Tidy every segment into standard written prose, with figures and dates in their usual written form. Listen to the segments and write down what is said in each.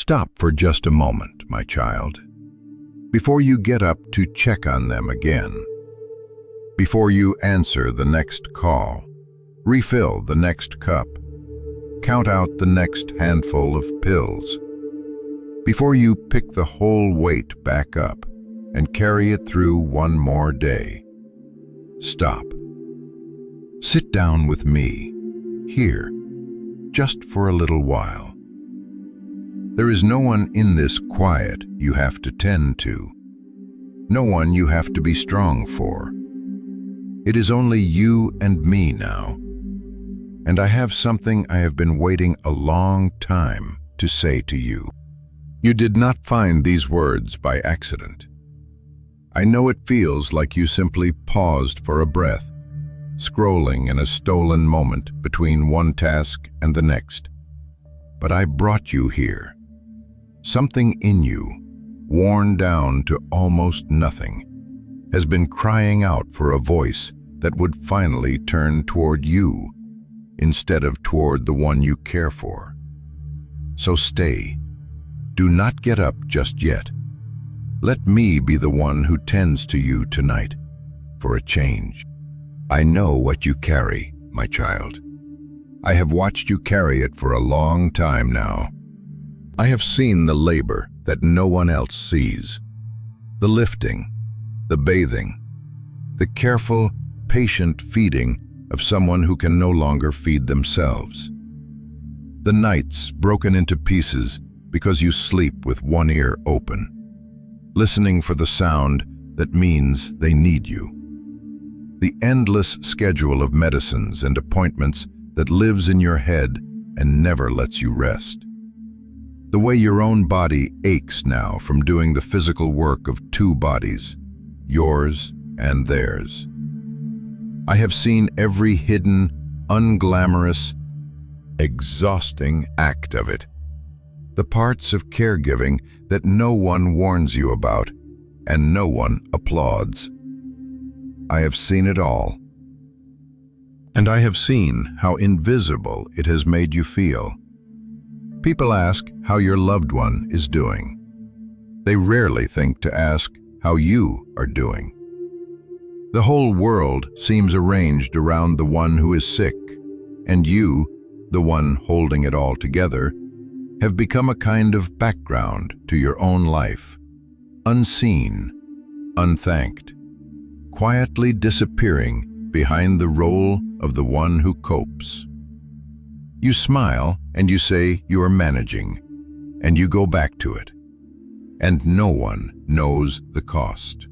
Stop for just a moment, my child, before you get up to check on them again. Before you answer the next call, refill the next cup, count out the next handful of pills. Before you pick the whole weight back up and carry it through one more day, stop. Sit down with me, here, just for a little while. There is no one in this quiet you have to tend to, no one you have to be strong for. It is only you and me now, and I have something I have been waiting a long time to say to you. You did not find these words by accident. I know it feels like you simply paused for a breath, scrolling in a stolen moment between one task and the next. But I brought you here. Something in you, worn down to almost nothing, has been crying out for a voice that would finally turn toward you instead of toward the one you care for. So stay. Do not get up just yet. Let me be the one who tends to you tonight for a change. I know what you carry, my child. I have watched you carry it for a long time now. I have seen the labor that no one else sees. The lifting, the bathing, the careful, patient feeding of someone who can no longer feed themselves. The nights broken into pieces because you sleep with one ear open, listening for the sound that means they need you. The endless schedule of medicines and appointments that lives in your head and never lets you rest. The way your own body aches now from doing the physical work of two bodies, yours and theirs. I have seen every hidden, unglamorous, exhausting act of it. The parts of caregiving that no one warns you about and no one applauds. I have seen it all. And I have seen how invisible it has made you feel. People ask how your loved one is doing. They rarely think to ask how you are doing. The whole world seems arranged around the one who is sick, and you, the one holding it all together, have become a kind of background to your own life, unseen, unthanked, quietly disappearing behind the role of the one who copes. You smile and you say you are managing, and you go back to it, and no one knows the cost.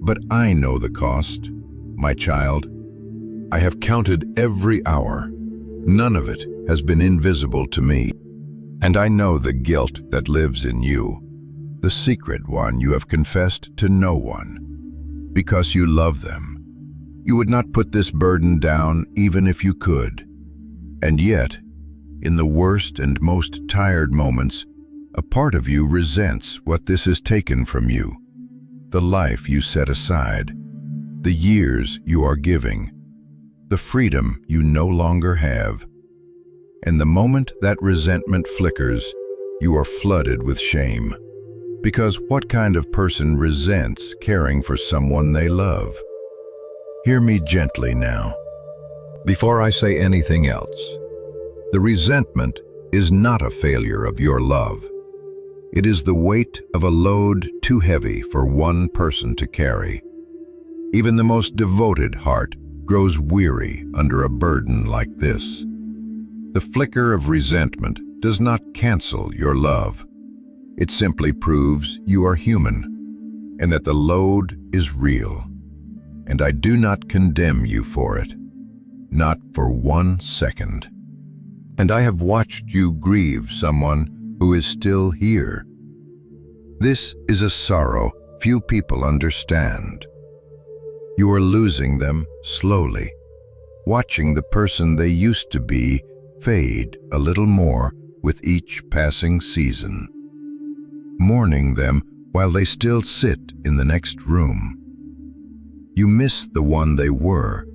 But I know the cost, my child. I have counted every hour. None of it has been invisible to me. And I know the guilt that lives in you, the secret one you have confessed to no one. Because you love them. You would not put this burden down even if you could. And yet, in the worst and most tired moments, a part of you resents what this has taken from you. The life you set aside, the years you are giving, the freedom you no longer have. And the moment that resentment flickers, you are flooded with shame. Because what kind of person resents caring for someone they love? Hear me gently now. Before I say anything else, the resentment is not a failure of your love. It is the weight of a load too heavy for one person to carry. Even the most devoted heart grows weary under a burden like this. The flicker of resentment does not cancel your love. It simply proves you are human and that the load is real. And I do not condemn you for it, not for 1 second. And I have watched you grieve someone who is still here. This is a sorrow few people understand. You are losing them slowly, watching the person they used to be fade a little more with each passing season, mourning them while they still sit in the next room. You miss the one they were,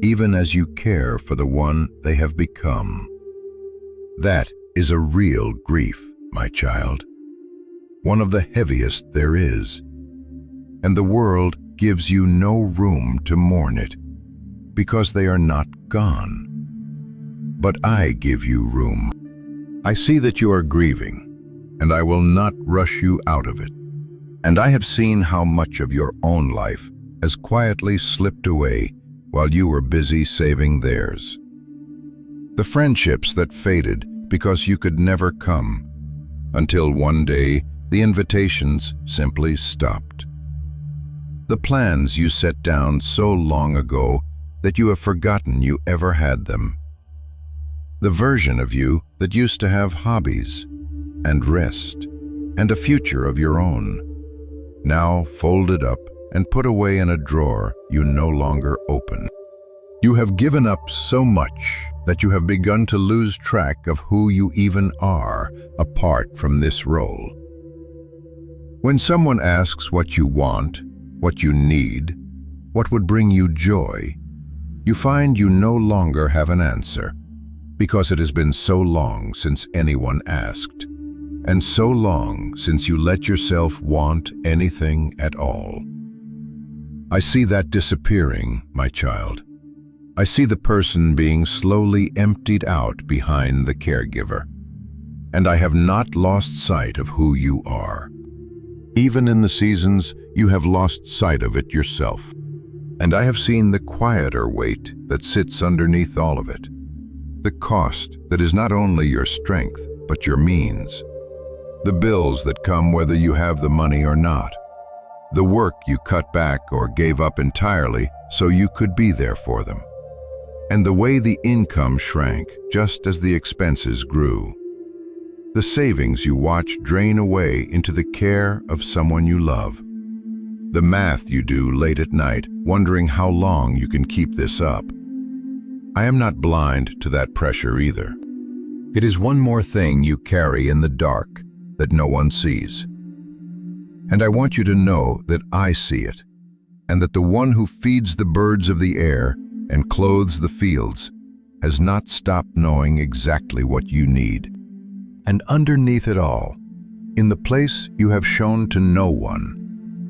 even as you care for the one they have become. That is a real grief, my child, one of the heaviest there is, and the world gives you no room to mourn it, because they are not gone. But I give you room. I see that you are grieving, and I will not rush you out of it. And I have seen how much of your own life has quietly slipped away while you were busy saving theirs. The friendships that faded because you could never come, until one day the invitations simply stopped. The plans you set down so long ago that you have forgotten you ever had them. The version of you that used to have hobbies and rest and a future of your own, now folded up and put away in a drawer you no longer open. You have given up so much that you have begun to lose track of who you even are apart from this role. When someone asks what you want, what you need, what would bring you joy, you find you no longer have an answer, because it has been so long since anyone asked, and so long since you let yourself want anything at all. I see that disappearing, my child. I see the person being slowly emptied out behind the caregiver, and I have not lost sight of who you are. Even in the seasons, you have lost sight of it yourself, and I have seen the quieter weight that sits underneath all of it, the cost that is not only your strength, but your means, the bills that come whether you have the money or not, the work you cut back or gave up entirely so you could be there for them, and the way the income shrank just as the expenses grew. The savings you watch drain away into the care of someone you love. The math you do late at night, wondering how long you can keep this up. I am not blind to that pressure either. It is one more thing you carry in the dark that no one sees. And I want you to know that I see it, and that the one who feeds the birds of the air and clothes the fields has not stopped knowing exactly what you need. And underneath it all, in the place you have shown to no one,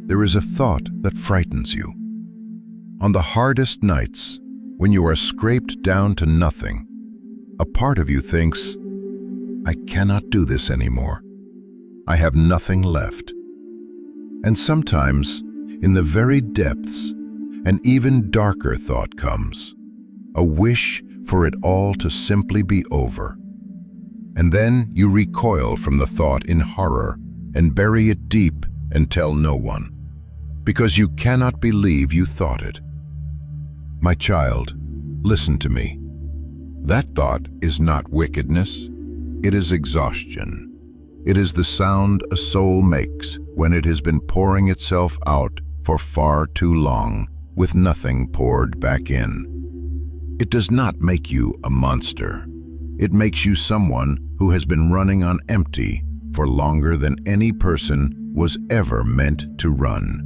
there is a thought that frightens you. On the hardest nights, when you are scraped down to nothing, a part of you thinks, I cannot do this anymore. I have nothing left. And sometimes, in the very depths, an even darker thought comes, a wish for it all to simply be over. And then you recoil from the thought in horror and bury it deep and tell no one, because you cannot believe you thought it. My child, listen to me. That thought is not wickedness, it is exhaustion. It is the sound a soul makes when it has been pouring itself out for far too long, with nothing poured back in. It does not make you a monster. It makes you someone who has been running on empty for longer than any person was ever meant to run.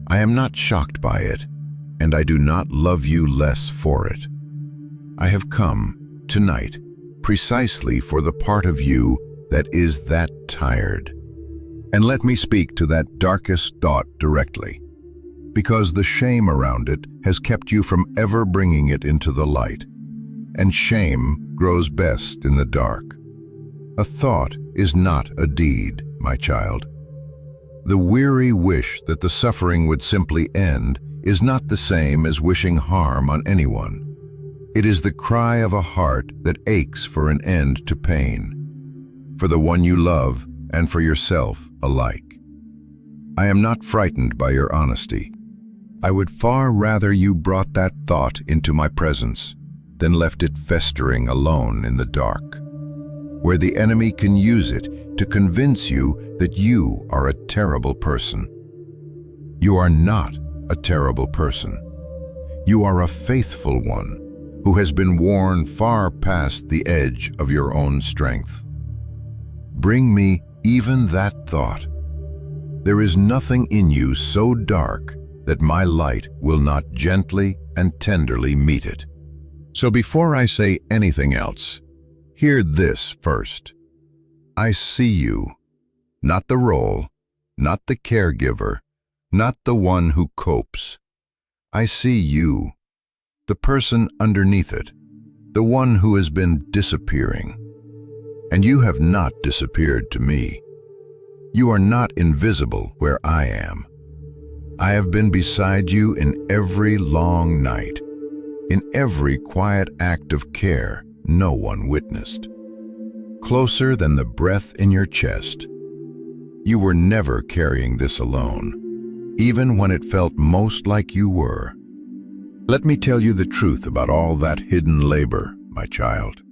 I am not shocked by it, and I do not love you less for it. I have come tonight precisely for the part of you that is that tired. And let me speak to that darkest thought directly, because the shame around it has kept you from ever bringing it into the light. And shame grows best in the dark. A thought is not a deed, my child. The weary wish that the suffering would simply end is not the same as wishing harm on anyone. It is the cry of a heart that aches for an end to pain, for the one you love and for yourself alike. I am not frightened by your honesty. I would far rather you brought that thought into my presence than left it festering alone in the dark, where the enemy can use it to convince you that you are a terrible person. You are not a terrible person. You are a faithful one who has been worn far past the edge of your own strength. Bring me even that thought. There is nothing in you so dark that my light will not gently and tenderly meet it. So before I say anything else, hear this first. I see you, not the role, not the caregiver, not the one who copes. I see you, the person underneath it, the one who has been disappearing. And you have not disappeared to me. You are not invisible where I am. I have been beside you in every long night, in every quiet act of care no one witnessed. Closer than the breath in your chest. You were never carrying this alone, even when it felt most like you were. Let me tell you the truth about all that hidden labor, my child,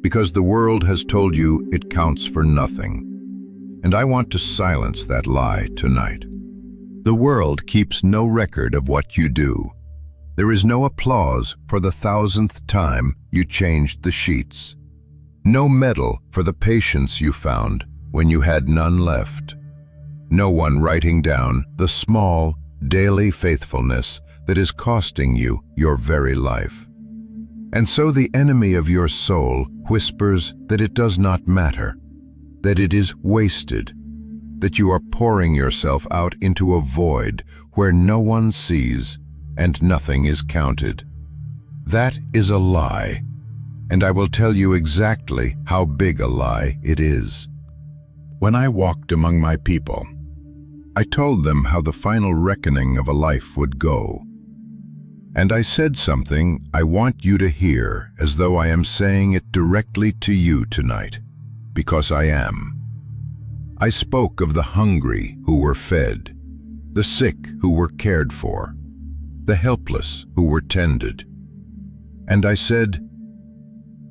because the world has told you it counts for nothing, and I want to silence that lie tonight. The world keeps no record of what you do. There is no applause for the 1,000th time you changed the sheets. No medal for the patience you found when you had none left. No one writing down the small, daily faithfulness that is costing you your very life. And so the enemy of your soul whispers that it does not matter, that it is wasted, that you are pouring yourself out into a void where no one sees and nothing is counted. That is a lie, and I will tell you exactly how big a lie it is. When I walked among my people, I told them how the final reckoning of a life would go. And I said something I want you to hear as though I am saying it directly to you tonight, because I am. I spoke of the hungry who were fed, the sick who were cared for, the helpless who were tended. And I said,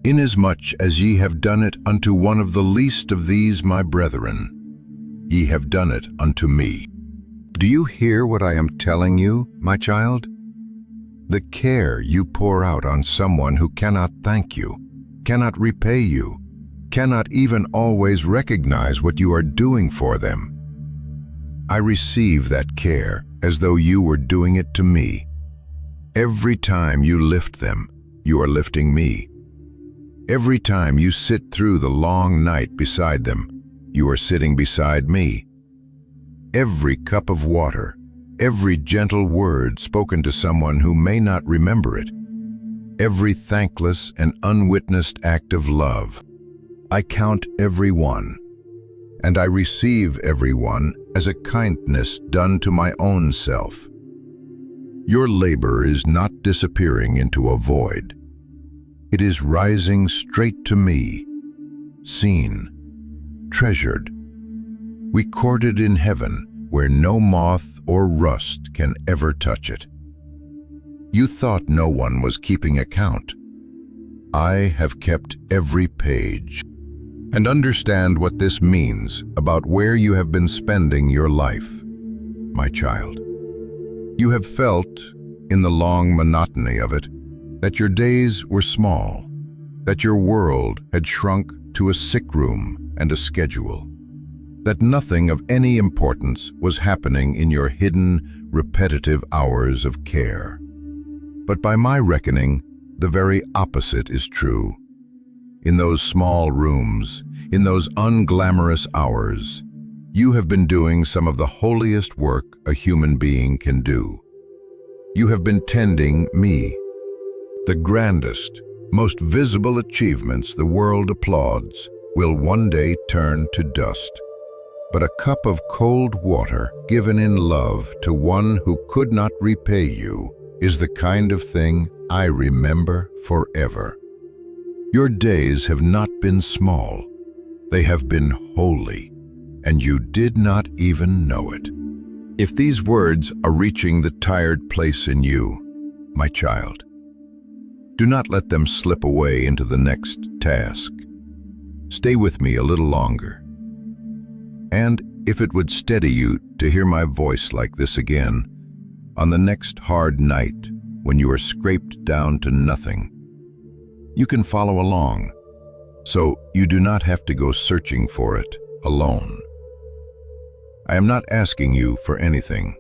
"Inasmuch as ye have done it unto one of the least of these my brethren, ye have done it unto me." Do you hear what I am telling you, my child? The care you pour out on someone who cannot thank you, cannot repay you, cannot even always recognize what you are doing for them. I receive that care as though you were doing it to me. Every time you lift them, you are lifting me. Every time you sit through the long night beside them, you are sitting beside me. Every cup of water, every gentle word spoken to someone who may not remember it, every thankless and unwitnessed act of love, I count every one, and I receive every one as a kindness done to my own self. Your labor is not disappearing into a void. It is rising straight to me, seen, treasured, recorded in heaven where no moth or rust can ever touch it. You thought no one was keeping account. I have kept every page. And understand what this means about where you have been spending your life, my child. You have felt, in the long monotony of it, that your days were small, that your world had shrunk to a sick room and a schedule, that nothing of any importance was happening in your hidden, repetitive hours of care. But by my reckoning, the very opposite is true. In those small rooms, in those unglamorous hours, you have been doing some of the holiest work a human being can do. You have been tending me. The grandest, most visible achievements the world applauds will one day turn to dust. But a cup of cold water given in love to one who could not repay you is the kind of thing I remember forever. Your days have not been small. They have been holy, and you did not even know it. If these words are reaching the tired place in you, my child, do not let them slip away into the next task. Stay with me a little longer. And if it would steady you to hear my voice like this again, on the next hard night when you are scraped down to nothing, you can follow along, so you do not have to go searching for it alone. I am not asking you for anything.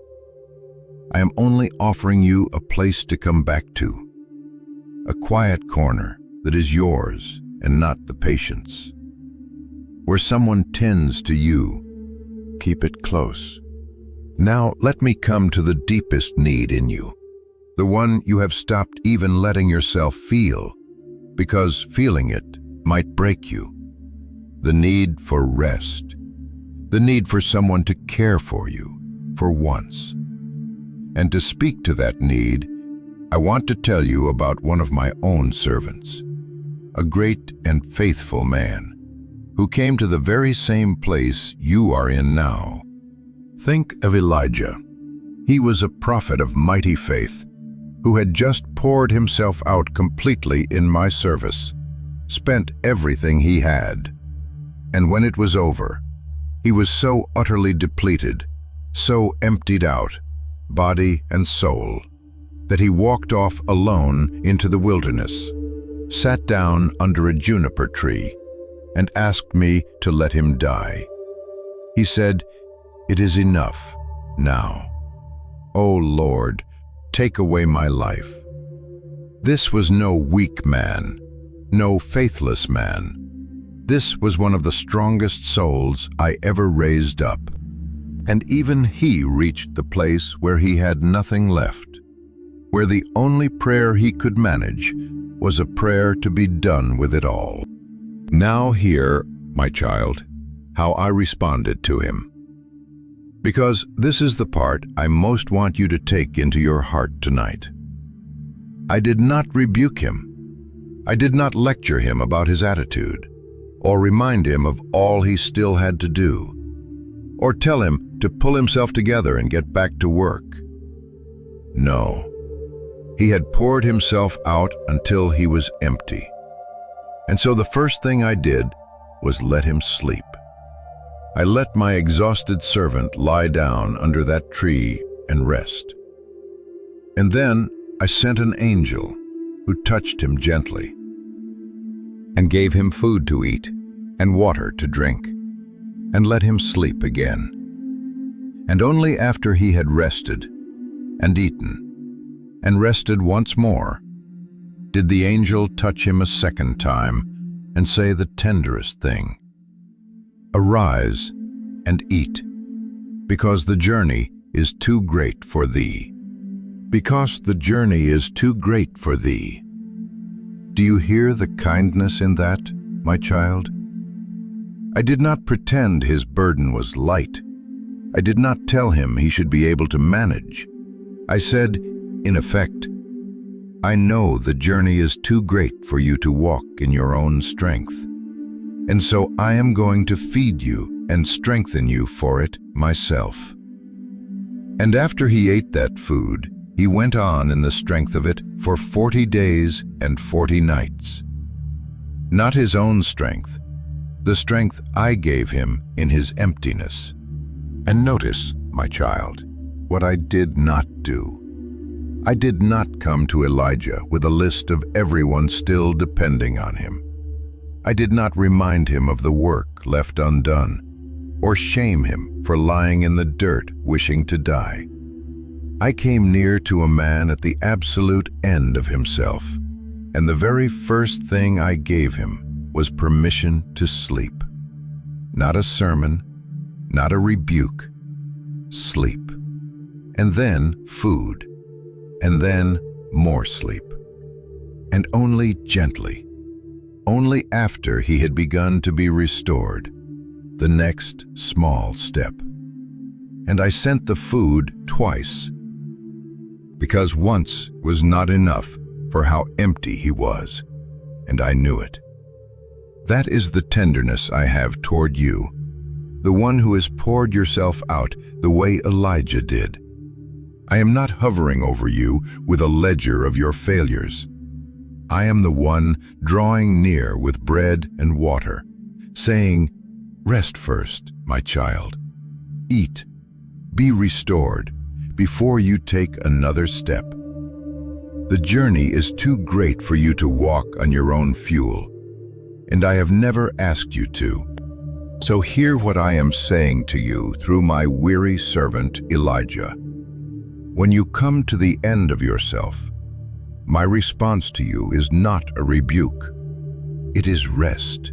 I am only offering you a place to come back to, a quiet corner that is yours and not the patient's. where someone tends to you. Keep it close. Now let me come to the deepest need in you, the one you have stopped even letting yourself feel, because feeling it might break you. The need for rest. The need for someone to care for you, for once. And to speak to that need, I want to tell you about one of my own servants, a great and faithful man, who came to the very same place you are in now. Think of Elijah. He was a prophet of mighty faith, who had just poured himself out completely in my service, spent everything he had. And when it was over, he was so utterly depleted, so emptied out, body and soul, that he walked off alone into the wilderness, sat down under a juniper tree, and asked me to let him die. He said, "It is enough now. O Lord, take away my life." This was no weak man, no faithless man. This was one of the strongest souls I ever raised up. And even he reached the place where he had nothing left, where the only prayer he could manage was a prayer to be done with it all. Now hear, my child, how I responded to him. Because this is the part I most want you to take into your heart tonight. I did not rebuke him. I did not lecture him about his attitude, or remind him of all he still had to do, or tell him to pull himself together and get back to work. No, he had poured himself out until he was empty. And so the first thing I did was let him sleep. I let my exhausted servant lie down under that tree and rest. And then I sent an angel who touched him gently and gave him food to eat and water to drink, and let him sleep again. And only after he had rested and eaten and rested once more did the angel touch him a second time and say the tenderest thing, "Arise and eat, because the journey is too great for thee." Because the journey is too great for thee. Do you hear the kindness in that, my child? I did not pretend his burden was light. I did not tell him he should be able to manage. I said, in effect, I know the journey is too great for you to walk in your own strength, and so I am going to feed you and strengthen you for it myself. And after he ate that food, he went on in the strength of it for 40 days and 40 nights. Not his own strength, the strength I gave him in his emptiness. And notice, my child, what I did not do. I did not come to Elijah with a list of everyone still depending on him. I did not remind him of the work left undone, or shame him for lying in the dirt wishing to die. I came near to a man at the absolute end of himself, and the very first thing I gave him was permission to sleep. Not a sermon, not a rebuke, sleep. And then food, and then more sleep. And only gently, only after he had begun to be restored, the next small step. And I sent the food twice, because once was not enough for how empty he was, and I knew it. That is the tenderness I have toward you, the one who has poured yourself out the way Elijah did. I am not hovering over you with a ledger of your failures. I am the one drawing near with bread and water, saying, "Rest first, my child. Eat, be restored, before you take another step. The journey is too great for you to walk on your own fuel, and I have never asked you to. So hear what I am saying to you through my weary servant Elijah. When you come to the end of yourself, my response to you is not a rebuke. It is rest.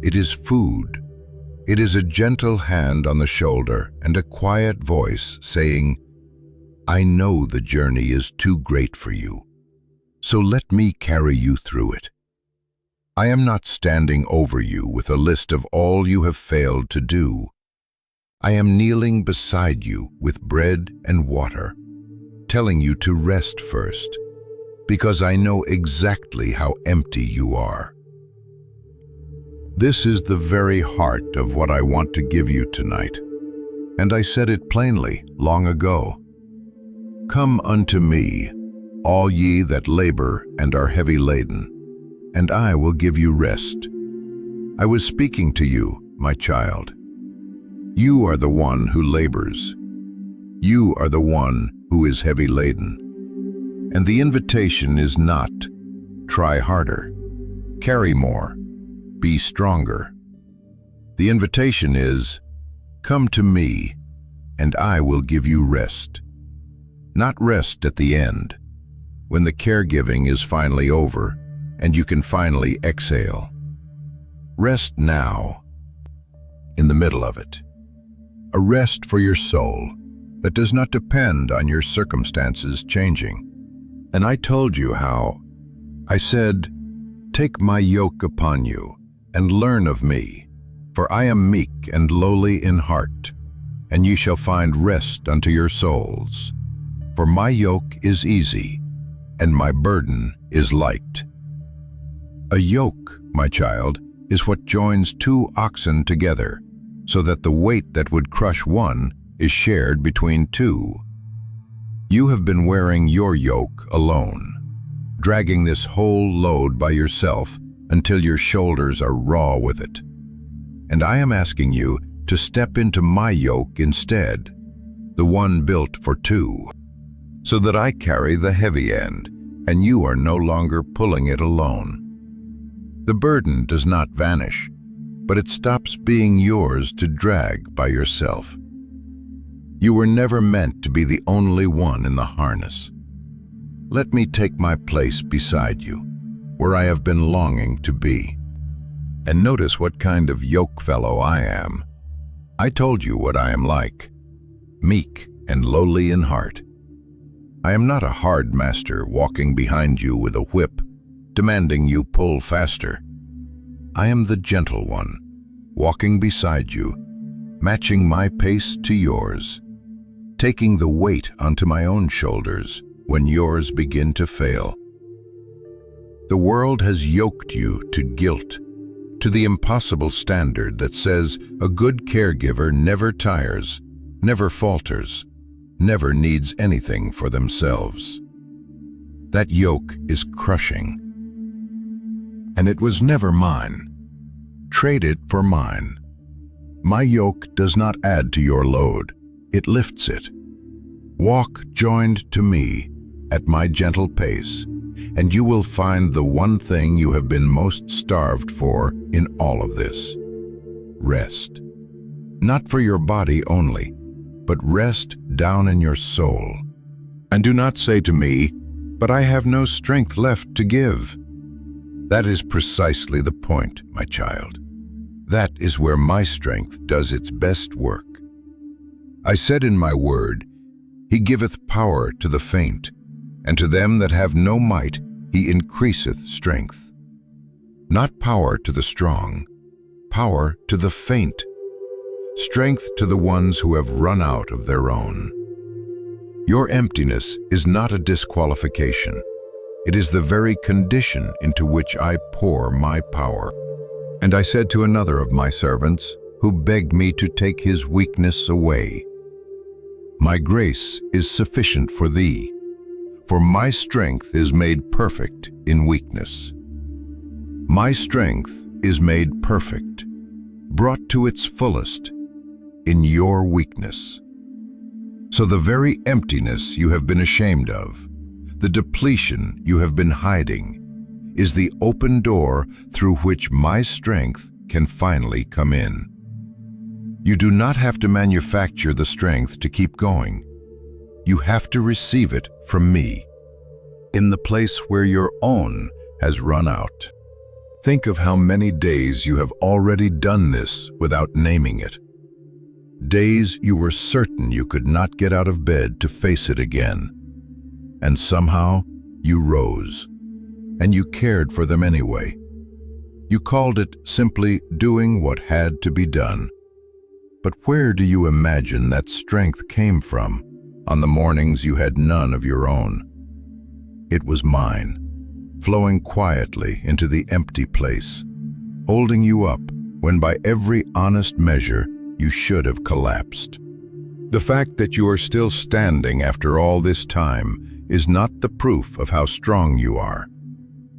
It is food. It is a gentle hand on the shoulder and a quiet voice saying, "I know the journey is too great for you, so let me carry you through it. I am not standing over you with a list of all you have failed to do. I am kneeling beside you with bread and water, telling you to rest first, because I know exactly how empty you are." This is the very heart of what I want to give you tonight, and I said it plainly long ago. "Come unto me, all ye that labor and are heavy laden, and I will give you rest." I was speaking to you, my child. You are the one who labors. You are the one who is heavy laden. And the invitation is not, try harder, carry more, be stronger. The invitation is, come to me, and I will give you rest. Not rest at the end, when the caregiving is finally over and you can finally exhale. Rest now, in the middle of it. A rest for your soul that does not depend on your circumstances changing. And I told you how. I said, "Take my yoke upon you and learn of me, for I am meek and lowly in heart, and ye shall find rest unto your souls. For my yoke is easy, and my burden is light." A yoke, my child, is what joins two oxen together, so that the weight that would crush one is shared between two. You have been wearing your yoke alone, dragging this whole load by yourself until your shoulders are raw with it. And I am asking you to step into my yoke instead, the one built for two, so that I carry the heavy end, and you are no longer pulling it alone. The burden does not vanish, but it stops being yours to drag by yourself. You were never meant to be the only one in the harness. Let me take my place beside you, where I have been longing to be. And notice what kind of yoke fellow I am. I told you what I am like, meek and lowly in heart. I am not a hard master walking behind you with a whip, demanding you pull faster. I am the gentle one, walking beside you, matching my pace to yours, taking the weight onto my own shoulders when yours begin to fail. The world has yoked you to guilt, to the impossible standard that says a good caregiver never tires, never falters, never needs anything for themselves. That yoke is crushing. And it was never mine. Trade it for mine. My yoke does not add to your load, it lifts it. Walk joined to me at my gentle pace, and you will find the one thing you have been most starved for in all of this: rest. Not for your body only, but rest down in your soul. And do not say to me, "But I have no strength left to give." That is precisely the point, my child. That is where my strength does its best work. I said in my word, He giveth power to the faint, and to them that have no might He increaseth strength. Not power to the strong, power to the faint. Strength to the ones who have run out of their own. Your emptiness is not a disqualification. It is the very condition into which I pour my power. And I said to another of my servants, who begged me to take his weakness away, "My grace is sufficient for thee, for my strength is made perfect in weakness." My strength is made perfect, brought to its fullest, in your weakness. So the very emptiness you have been ashamed of, the depletion you have been hiding, is the open door through which my strength can finally come in. You do not have to manufacture the strength to keep going. You have to receive it from me, in the place where your own has run out. Think of how many days you have already done this without naming it. Days you were certain you could not get out of bed to face it again. And somehow you rose, and you cared for them anyway. You called it simply doing what had to be done. But where do you imagine that strength came from on the mornings you had none of your own? It was mine, flowing quietly into the empty place, holding you up when by every honest measure you should have collapsed. The fact that you are still standing after all this time is not the proof of how strong you are.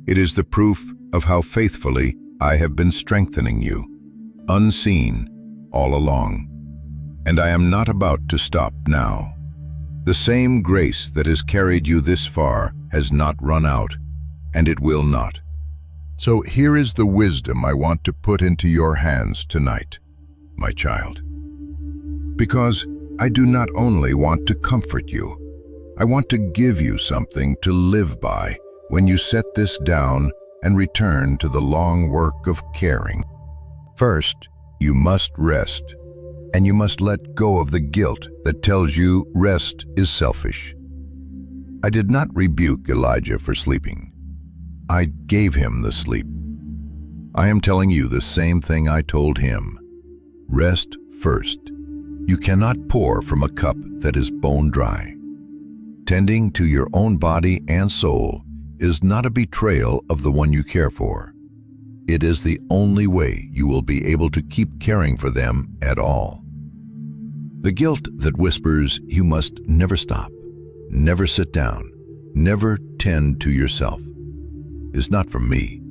It is the proof of how faithfully I have been strengthening you, unseen, all along. And I am not about to stop now. The same grace that has carried you this far has not run out, and it will not. So here is the wisdom I want to put into your hands tonight, my child. Because I do not only want to comfort you, I want to give you something to live by when you set this down and return to the long work of caring. First, you must rest, and you must let go of the guilt that tells you rest is selfish. I did not rebuke Elijah for sleeping. I gave him the sleep. I am telling you the same thing I told him. Rest first. You cannot pour from a cup that is bone dry. Tending to your own body and soul is not a betrayal of the one you care for. It is the only way you will be able to keep caring for them at all. The guilt that whispers you must never stop, never sit down, never tend to yourself is not from me.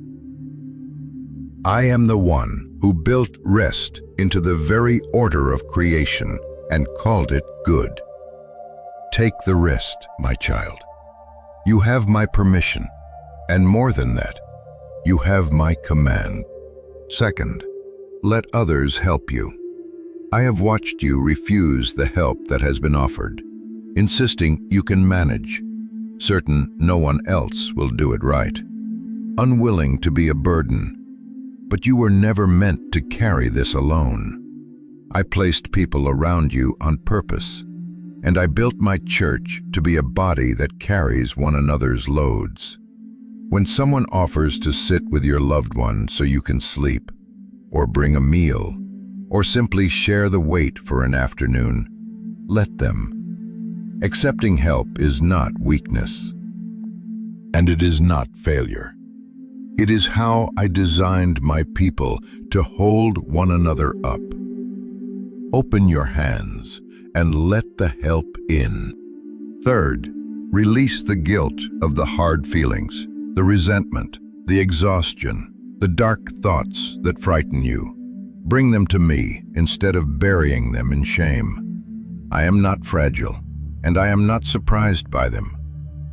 I am the one who built rest into the very order of creation and called it good. Take the rest, my child. You have my permission, and more than that, you have my command. Second, let others help you. I have watched you refuse the help that has been offered, insisting you can manage, certain no one else will do it right. Unwilling to be a burden, but you were never meant to carry this alone. I placed people around you on purpose, and I built my church to be a body that carries one another's loads. When someone offers to sit with your loved one so you can sleep, or bring a meal, or simply share the weight for an afternoon, let them. Accepting help is not weakness, and it is not failure. It is how I designed my people to hold one another up. Open your hands and let the help in. Third, release the guilt of the hard feelings, the resentment, the exhaustion, the dark thoughts that frighten you. Bring them to me instead of burying them in shame. I am not fragile, and I am not surprised by them.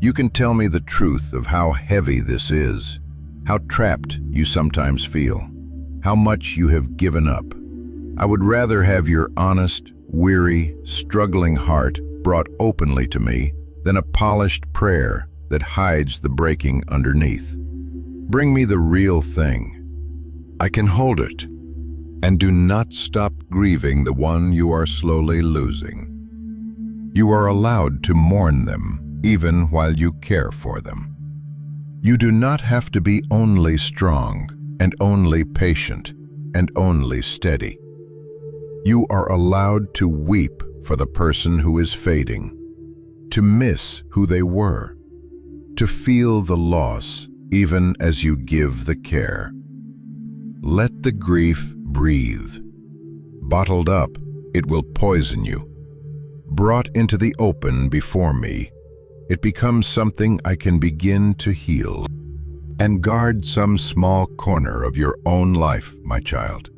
You can tell me the truth of how heavy this is, how trapped you sometimes feel, how much you have given up. I would rather have your honest, weary, struggling heart brought openly to me than a polished prayer that hides the breaking underneath. Bring me the real thing. I can hold it. And do not stop grieving the one you are slowly losing. You are allowed to mourn them, even while you care for them. You do not have to be only strong, and only patient, and only steady. You are allowed to weep for the person who is fading, to miss who they were, to feel the loss even as you give the care. Let the grief breathe. Bottled up, it will poison you. Brought into the open before me, it becomes something I can begin to heal. And guard some small corner of your own life, my child.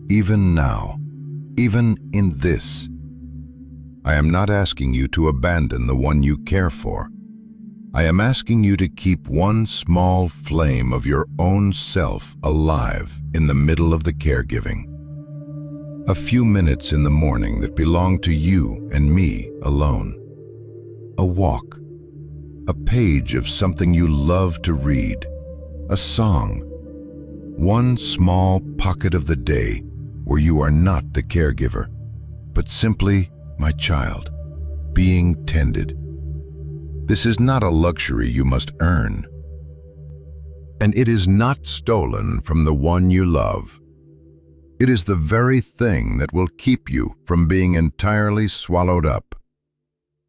Even now, even in this. I am not asking you to abandon the one you care for. I am asking you to keep one small flame of your own self alive in the middle of the caregiving. A few minutes in the morning that belong to you and me alone. A walk. A page of something you love to read. A song. One small pocket of the day where you are not the caregiver, but simply my child, being tended. This is not a luxury you must earn, and it is not stolen from the one you love. It is the very thing that will keep you from being entirely swallowed up.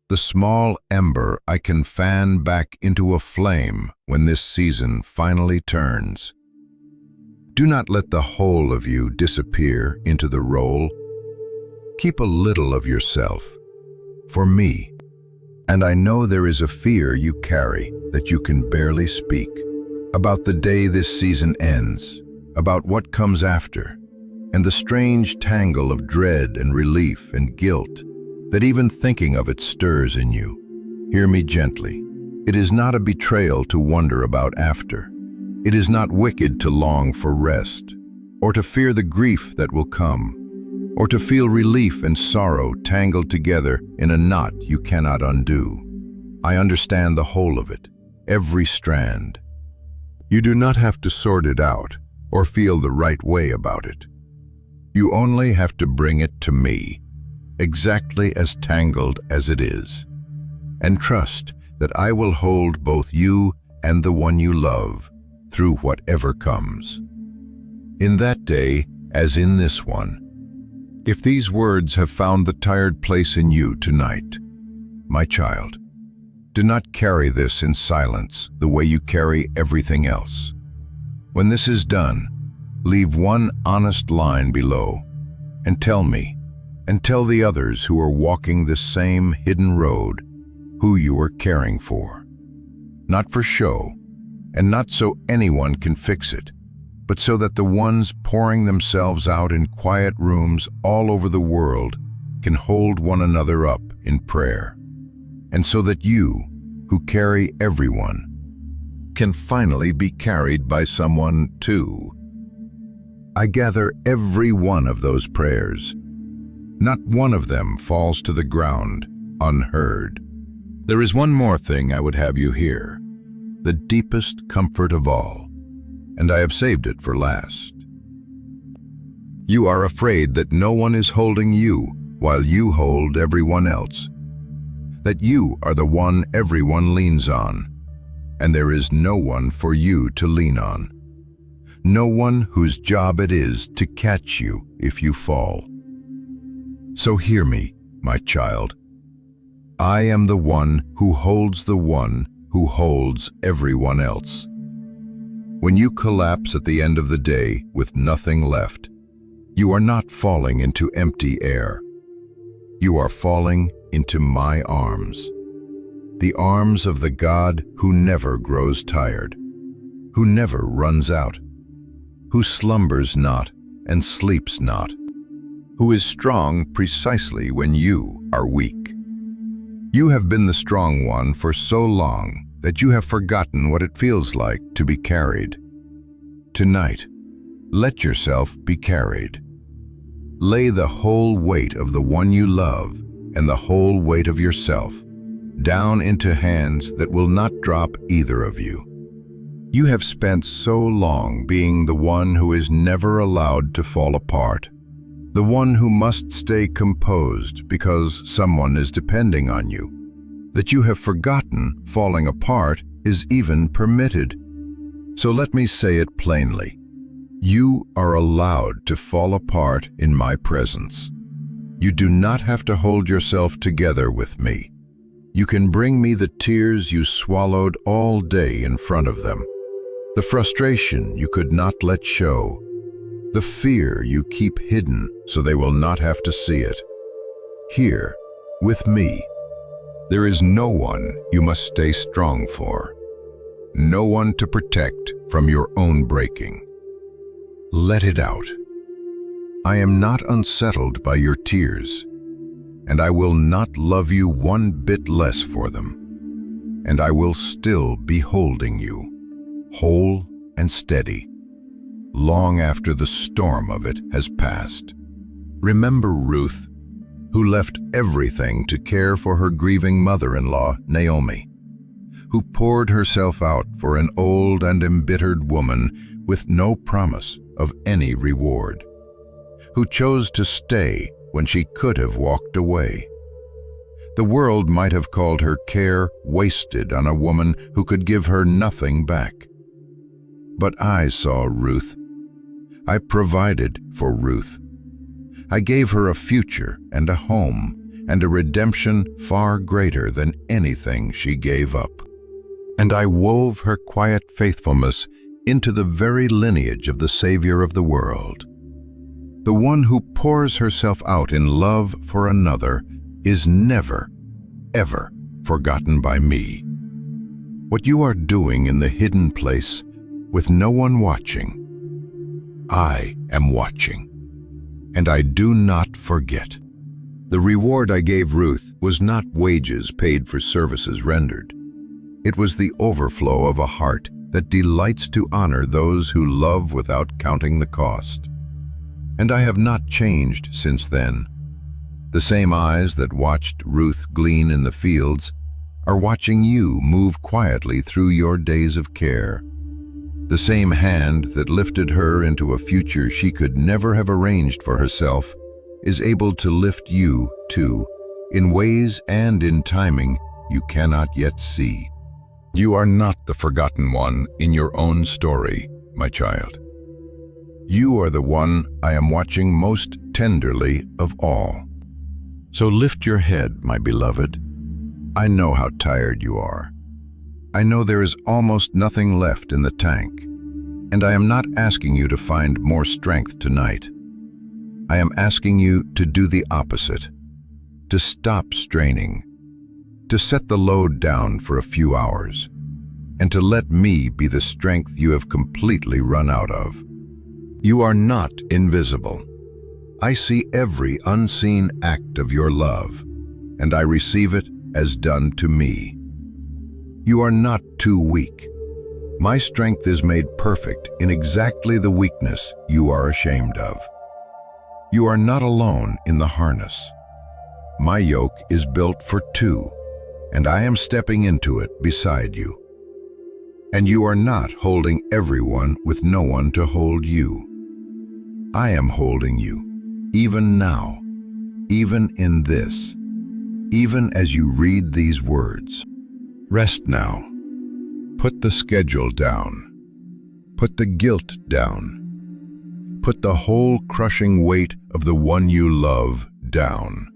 The small ember I can fan back into a flame when this season finally turns. Do not let the whole of you disappear into the role. Keep a little of yourself for me. And I know there is a fear you carry that you can barely speak, about the day this season ends, about what comes after, and the strange tangle of dread and relief and guilt that even thinking of it stirs in you. Hear me gently. It is not a betrayal to wonder about after. It is not wicked to long for rest, or to fear the grief that will come, or to feel relief and sorrow tangled together in a knot you cannot undo. I understand the whole of it, every strand. You do not have to sort it out or feel the right way about it. You only have to bring it to me, exactly as tangled as it is, and trust that I will hold both you and the one you love through whatever comes. In that day, as in this one, if these words have found the tired place in you tonight, my child, do not carry this in silence the way you carry everything else. When this is done, leave one honest line below and tell me, and tell the others who are walking this same hidden road who you are caring for. Not for show, and not so anyone can fix it, but so that the ones pouring themselves out in quiet rooms all over the world can hold one another up in prayer, and so that you, who carry everyone, can finally be carried by someone too. I gather every one of those prayers. Not one of them falls to the ground unheard. There is one more thing I would have you hear, the deepest comfort of all, and I have saved it for last. You are afraid that no one is holding you while you hold everyone else, that you are the one everyone leans on, and there is no one for you to lean on, no one whose job it is to catch you if you fall. So hear me, my child. I am the one who holds the one who holds everyone else. When you collapse at the end of the day with nothing left, you are not falling into empty air. You are falling into my arms, the arms of the God who never grows tired, who never runs out, who slumbers not and sleeps not, who is strong precisely when you are weak. You have been the strong one for so long that you have forgotten what it feels like to be carried. Tonight, let yourself be carried. Lay the whole weight of the one you love and the whole weight of yourself down into hands that will not drop either of you. You have spent so long being the one who is never allowed to fall apart, the one who must stay composed because someone is depending on you, that you have forgotten falling apart is even permitted. So let me say it plainly. You are allowed to fall apart in my presence. You do not have to hold yourself together with me. You can bring me the tears you swallowed all day in front of them, the frustration you could not let show, the fear you keep hidden so they will not have to see it. Here, with me, there is no one you must stay strong for, no one to protect from your own breaking. Let it out. I am not unsettled by your tears, and I will not love you one bit less for them, and I will still be holding you, whole and steady, long after the storm of it has passed. Remember Ruth, who left everything to care for her grieving mother-in-law, Naomi, who poured herself out for an old and embittered woman with no promise of any reward, who chose to stay when she could have walked away. The world might have called her care wasted on a woman who could give her nothing back. But I saw Ruth. I provided for Ruth. I gave her a future and a home and a redemption far greater than anything she gave up. And I wove her quiet faithfulness into the very lineage of the Savior of the world. The one who pours herself out in love for another is never, ever forgotten by me. What you are doing in the hidden place with no one watching, I am watching, and I do not forget. The reward I gave Ruth was not wages paid for services rendered. It was the overflow of a heart that delights to honor those who love without counting the cost. And I have not changed since then. The same eyes that watched Ruth glean in the fields are watching you move quietly through your days of care. The same hand that lifted her into a future she could never have arranged for herself is able to lift you, too, in ways and in timing you cannot yet see. You are not the forgotten one in your own story, my child. You are the one I am watching most tenderly of all. So lift your head, my beloved. I know how tired you are. I know there is almost nothing left in the tank, and I am not asking you to find more strength tonight. I am asking you to do the opposite, to stop straining, to set the load down for a few hours, and to let me be the strength you have completely run out of. You are not invisible. I see every unseen act of your love, and I receive it as done to me. You are not too weak. My strength is made perfect in exactly the weakness you are ashamed of. You are not alone in the harness. My yoke is built for two, and I am stepping into it beside you. And you are not holding everyone with no one to hold you. I am holding you, even now, even in this, even as you read these words. Rest now. Put the schedule down. Put the guilt down. Put the whole crushing weight of the one you love down,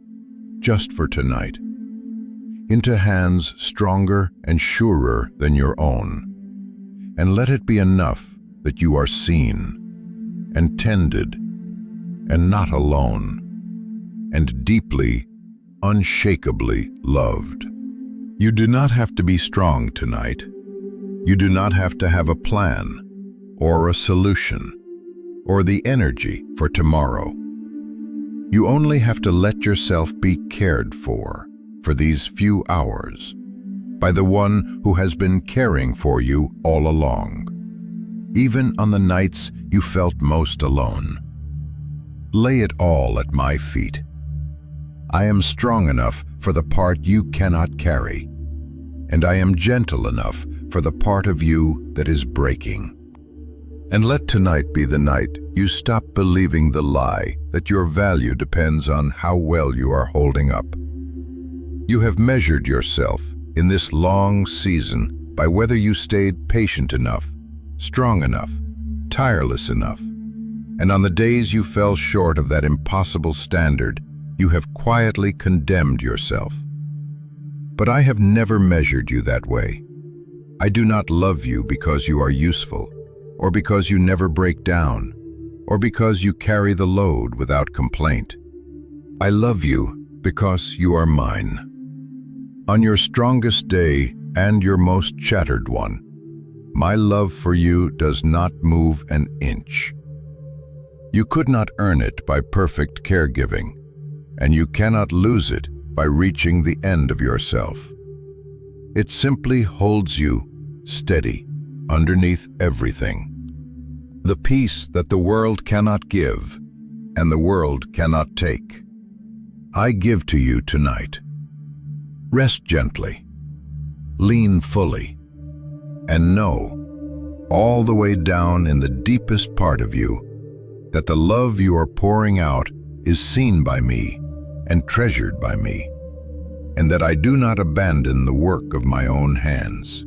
just for tonight, into hands stronger and surer than your own. And let it be enough that you are seen and tended and not alone and deeply, unshakably loved. You do not have to be strong tonight. You do not have to have a plan or a solution or the energy for tomorrow. You only have to let yourself be cared for these few hours by the one who has been caring for you all along, even on the nights you felt most alone. Lay it all at my feet. I am strong enough for the part you cannot carry, and I am gentle enough for the part of you that is breaking. And let tonight be the night you stop believing the lie that your value depends on how well you are holding up. You have measured yourself in this long season by whether you stayed patient enough, strong enough, tireless enough. And on the days you fell short of that impossible standard, you have quietly condemned yourself. But I have never measured you that way. I do not love you because you are useful, or because you never break down, or because you carry the load without complaint. I love you because you are mine. On your strongest day and your most shattered one, my love for you does not move an inch. You could not earn it by perfect caregiving, and you cannot lose it by reaching the end of yourself. It simply holds you steady underneath everything. The peace that the world cannot give and the world cannot take, I give to you tonight. Rest gently, lean fully, and know, all the way down in the deepest part of you, that the love you are pouring out is seen by me and treasured by me, and that I do not abandon the work of my own hands.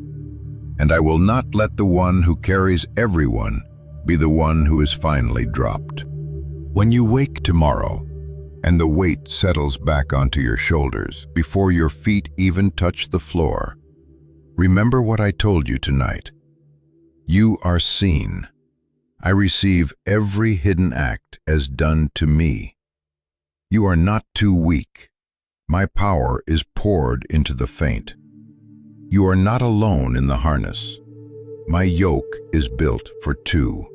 And I will not let the one who carries everyone be the one who is finally dropped. When you wake tomorrow, and the weight settles back onto your shoulders before your feet even touch the floor, remember what I told you tonight. You are seen. I receive every hidden act as done to me. You are not too weak. My power is poured into the faint. You are not alone in the harness. My yoke is built for two.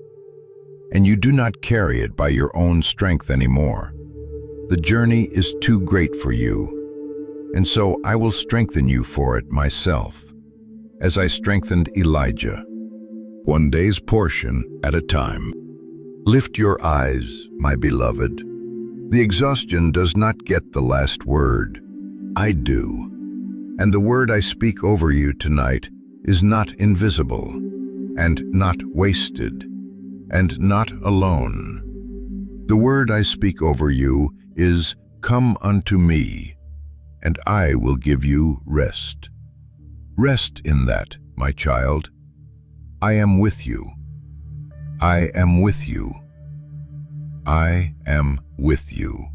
And you do not carry it by your own strength anymore. The journey is too great for you, and so I will strengthen you for it myself, as I strengthened Elijah. One day's portion at a time. Lift your eyes, my beloved. The exhaustion does not get the last word. I do. And the word I speak over you tonight is not invisible, and not wasted, and not alone. The word I speak over you is, "Come unto me, and I will give you rest." Rest in that, my child. I am with you. I am with you. I am with you.